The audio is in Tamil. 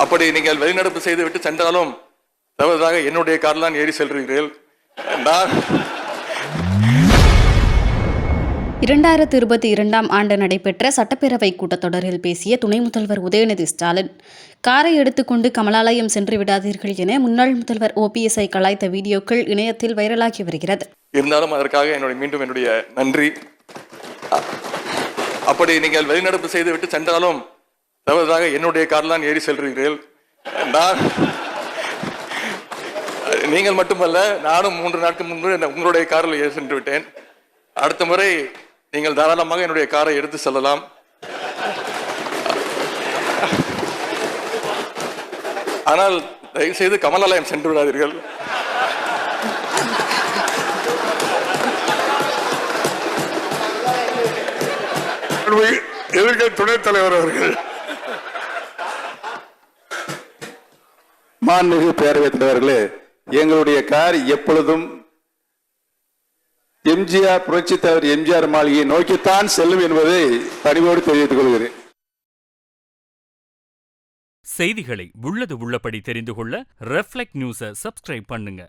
அப்படி நீங்கள் வெளிநடப்பு செய்துவிட்டு சென்றாலும் தவறுதாக என்னுடைய காரில் தான் ஏறி செல்கிறீர்கள். நான் 2022ஆம் ஆண்டு நடைபெற்ற சட்டப்பேரவை கூட்டத்தொடரில் பேசிய துணை முதல்வர் உதயநிதி ஸ்டாலின், காரை எடுத்துக்கொண்டு கமலாலயம் சென்று விடாதீர்கள் என முன்னாள் முதல்வர் OPS-ஐ கலாய்த்த வீடியோக்கள் இணையத்தில் வைரலாகி வருகிறது. இருந்தாலும் அதற்காக மீண்டும் என்னுடைய நன்றி. அப்படி நீங்கள் வெளிநடப்பு செய்துவிட்டு சென்றாலும் தவறுதாக என்னுடைய காரில் தான் ஏறி செல்கிறீர்கள். நான் நீங்கள் மட்டுமல்ல, நானும் 3 நாட்கள் முன்பு உங்களுடைய காரில் ஏறி சென்று விட்டேன். அடுத்த முறை நீங்கள் தாராளமாக என்னுடைய காரை எடுத்து செல்லலாம். ஆனால் தயவு செய்து கமலாலயம் சென்று விடாதீர்கள். எதிர்க்கட்சி துணைத் தலைவர் அவர்கள், மாண்புமிகு பேரவைத் தலைவர்களே, எங்களுடைய கார் எப்பொழுதும் எம்ஜிஆர் புரட்சித் தலைவர் எம்ஜிஆர் மாளிகையை நோக்கித்தான் செல்லும் என்பதை பணிவோடு தெரிவித்துக் கொள்கிறேன். செய்திகளை உள்ளது உள்ளபடி தெரிந்து கொள்ள ரெஃப்ளெக்ட் நியூஸை சப்ஸ்கிரைப் பண்ணுங்க.